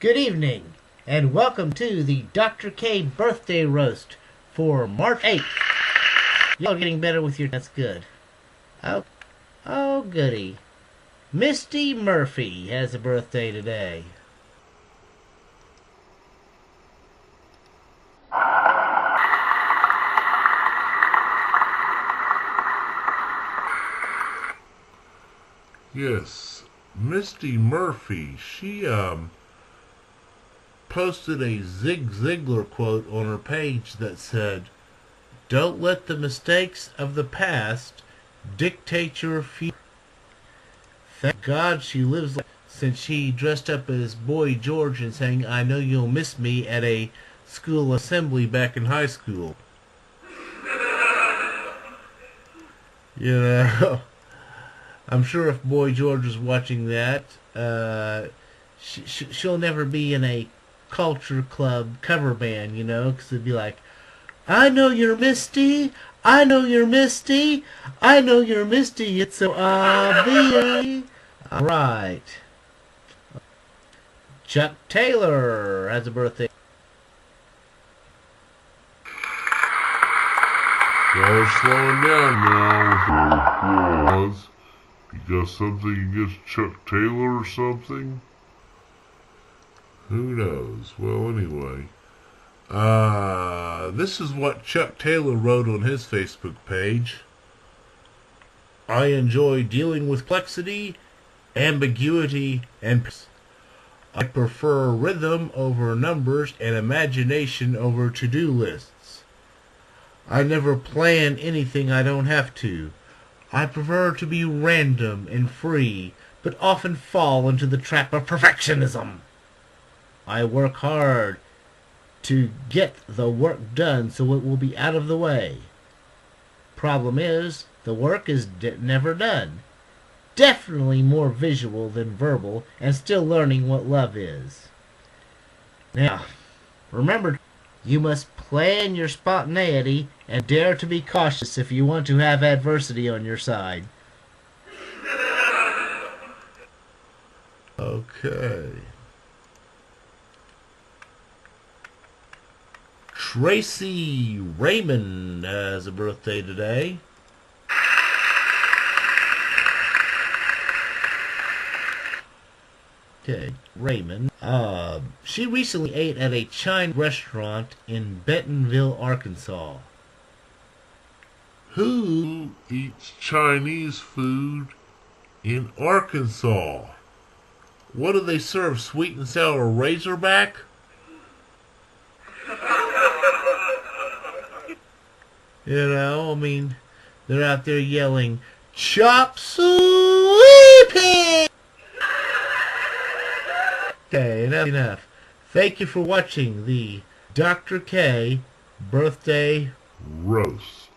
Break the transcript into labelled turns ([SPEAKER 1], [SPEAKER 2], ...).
[SPEAKER 1] Good evening, and welcome to the Dr. K birthday roast for March 8th. Y'all getting better with your... That's good. Oh, goody. Misty Murphy has a birthday today.
[SPEAKER 2] Yes, Misty Murphy, she posted a Zig Ziglar quote on her page that said, "Don't let the mistakes of the past dictate your future." Thank God she lives since she dressed up as Boy George and sang "I Know You'll Miss Me" at a school assembly back in high school. You know, I'm sure if Boy George is watching that, she'll never be in a culture club cover band, you know, because it'd be like, "I know you're Misty, I know you're Misty, I know you're Misty, it's so obvious." Alright. Chuck Taylor has a birthday.
[SPEAKER 3] Y'all are slowing down now with her. You got something against Chuck Taylor or something?
[SPEAKER 2] Who knows? Well, anyway. This is what Chuck Taylor wrote on his Facebook page. "I enjoy dealing with complexity, ambiguity, and I prefer rhythm over numbers and imagination over to-do lists. I never plan anything I don't have to. I prefer to be random and free, but often fall into the trap of perfectionism. I work hard to get the work done so it will be out of the way. Problem is, the work is never done. Definitely more visual than verbal, and still learning what love is." Now, remember, you must plan your spontaneity and dare to be cautious if you want to have adversity on your side. Okay. Tracy Raymond has a birthday today. Okay, Raymond. She recently ate at a Chinese restaurant in Bentonville, Arkansas.
[SPEAKER 3] Who eats Chinese food in Arkansas?
[SPEAKER 2] What do they serve? Sweet and sour Razorback? You know, I mean, they're out there yelling, "Chop suey pig!" Okay, enough. Thank you for watching the Dr. K birthday
[SPEAKER 3] Roast.